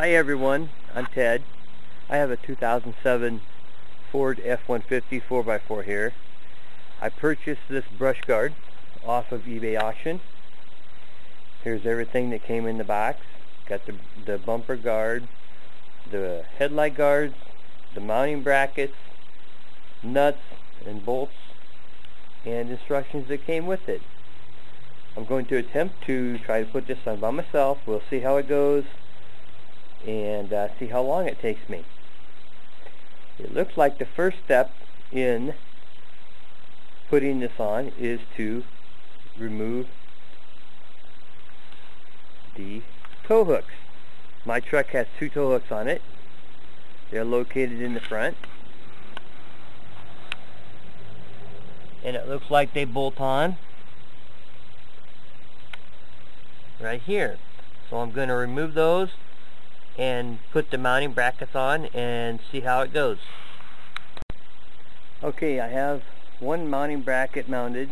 Hi everyone, I'm Ted. I have a 2007 Ford F-150 4x4 here. I purchased this brush guard off of eBay auction. Here's everything that came in the box. Got the bumper guard, the headlight guards, the mounting brackets, nuts and bolts, and instructions that came with it. I'm going to attempt to try to put this on by myself. We'll see how it goes and see how long it takes me. It looks like the first step in putting this on is to remove the tow hooks. My truck has two tow hooks on it. They're located in the front, and it looks like they bolt on right here. So I'm going to remove those and put the mounting brackets on and see how it goes. Okay, I have one mounting bracket mounted.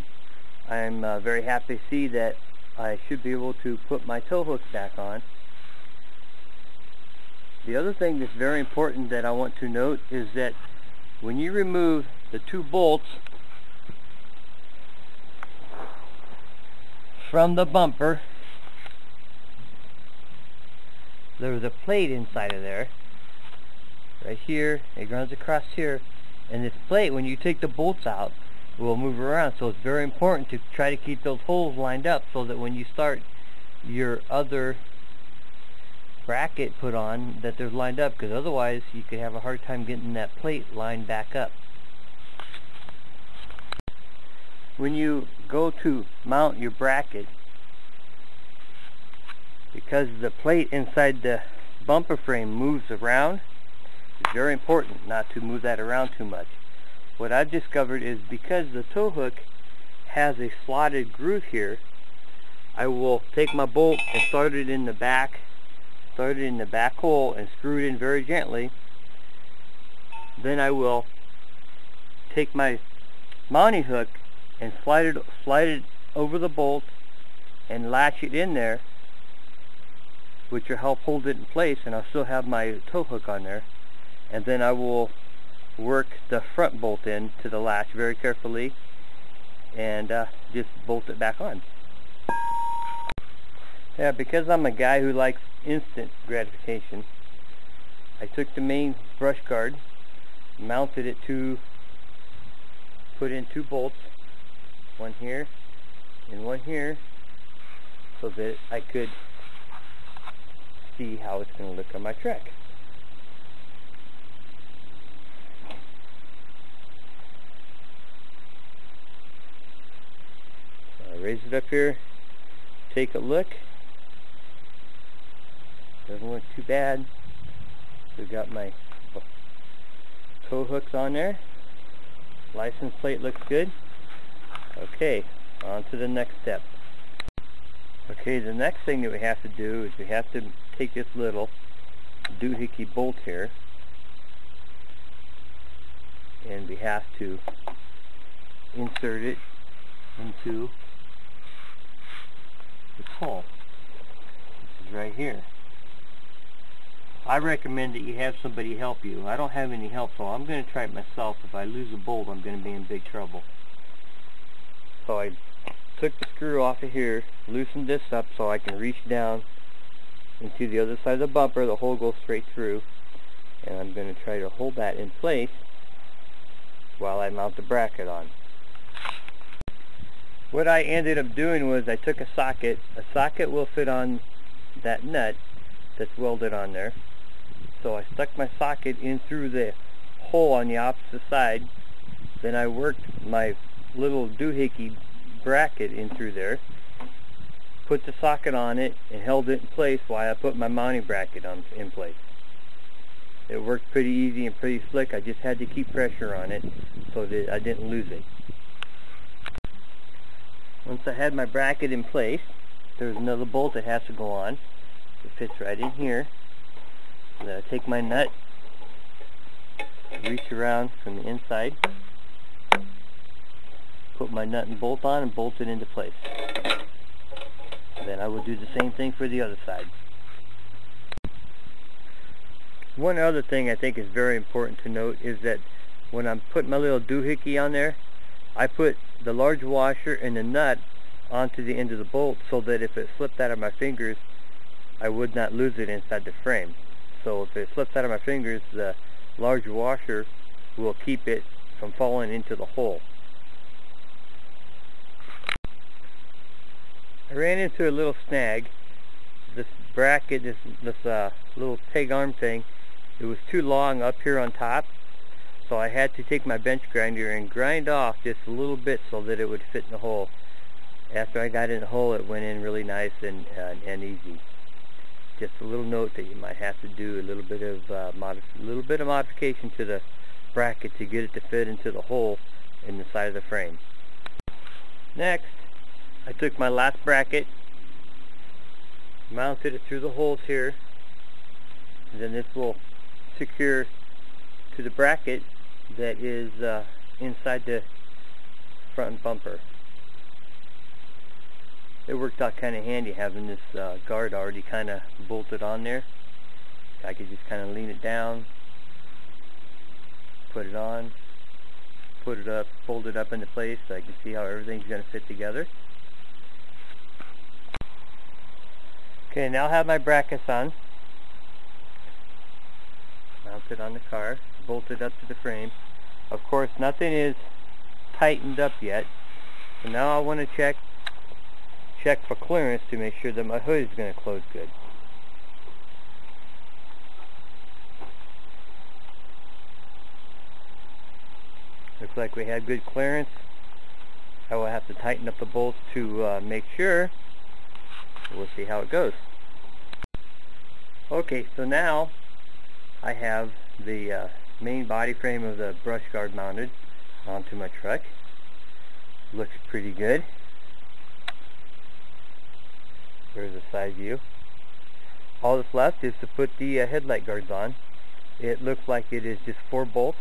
I'm very happy to see that I should be able to put my tow hooks back on. The other thing that's very important that I want to note is that when you remove the two bolts from the bumper, there's a plate inside of there, right here. It runs across here, and this plate, when you take the bolts out, will move around. So it's very important to try to keep those holes lined up so that when you start your other bracket put on, that they're lined up, because otherwise you could have a hard time getting that plate lined back up. When you go to mount your bracket, because the plate inside the bumper frame moves around, it's very important not to move that around too much. What I've discovered is because the tow hook has a slotted groove here, I will take my bolt and start it in the back hole and screw it in very gently. Then I will take my mounting hook and slide it over the bolt and latch it in there, which will help hold it in place, and I'll still have my tow hook on there. And then I will work the front bolt in to the latch very carefully and just bolt it back on. Yeah, because I'm a guy who likes instant gratification, I took the main brush guard, mounted it to put in two bolts, one here and one here, so that I could see how it's going to look on my truck. So I raise it up here, take a look. Doesn't look too bad. We've got my tow hooks on there. License plate looks good. Okay, on to the next step. Okay, the next thing that we have to do is we have to take this little doohickey bolt here, and we have to insert it into this hole. This is right here. I recommend that you have somebody help you. I don't have any help, so I'm going to try it myself. If I lose a bolt, I'm going to be in big trouble. So I took the screw off of here, loosened this up so I can reach down into the other side of the bumper. The hole goes straight through, and I'm going to try to hold that in place while I mount the bracket on. What I ended up doing was I took a socket. A socket will fit on that nut that's welded on there. So I stuck my socket in through the hole on the opposite side. Then I worked my little doohickey bracket in through there, put the socket on it, and held it in place while I put my mounting bracket in place. It worked pretty easy and pretty slick. I just had to keep pressure on it so that I didn't lose it. Once I had my bracket in place, there's another bolt that has to go on. It fits right in here. And then I take my nut, reach around from the inside, put my nut and bolt on, and bolt it into place. Then I will do the same thing for the other side. One other thing I think is very important to note is that when I'm putting my little doohickey on there, I put the large washer and the nut onto the end of the bolt so that if it slipped out of my fingers, I would not lose it inside the frame. So if it slips out of my fingers, the large washer will keep it from falling into the hole. I ran into a little snag. This bracket, this little peg arm thing, it was too long up here on top, so I had to take my bench grinder and grind off just a little bit so that it would fit in the hole. After I got in the hole, it went in really nice and easy. Just a little note that you might have to do a little bit of modification to the bracket to get it to fit into the hole in the side of the frame. Next, I took my last bracket, mounted it through the holes here, and then this will secure to the bracket that is inside the front bumper. It worked out kind of handy having this guard already kind of bolted on there. I could just kind of lean it down, put it on, put it up, fold it up into place so I can see how everything's going to fit together. Okay, now I have my brackets on, mounted on the car, bolted up to the frame. Of course, nothing is tightened up yet, so now I want to check for clearance to make sure that my hood is going to close good. Looks like we have good clearance. I will have to tighten up the bolts to make sure. We'll see how it goes. Okay, so now I have the main body frame of the brush guard mounted onto my truck. Looks pretty good. There's a side view. All that's left is to put the headlight guards on. It looks like it is just 4 bolts.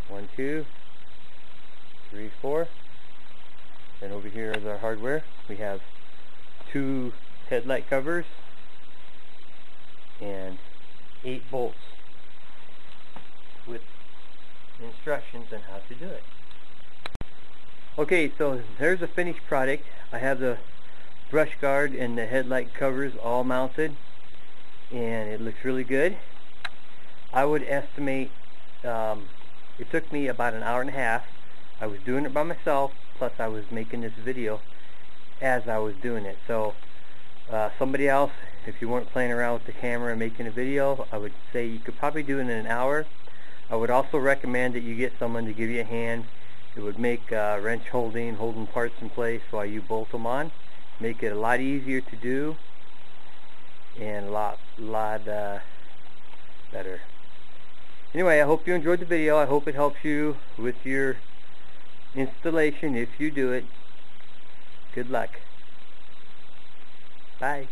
1, 2, 3, 4. And over here is our hardware. We have 2 headlight covers and 8 bolts with instructions on how to do it. Okay, so there's a finished product. I have the brush guard and the headlight covers all mounted, and it looks really good. I would estimate it took me about an hour and a half. I was doing it by myself, plus I was making this video as I was doing it. So somebody else, if you weren't playing around with the camera and making a video, I would say you could probably do it in an hour. I would also recommend that you get someone to give you a hand. It would make wrench holding parts in place while you bolt them on. Make it a lot easier to do and a lot better. Anyway, I hope you enjoyed the video. I hope it helps you with your installation if you do it. Good luck. Bye.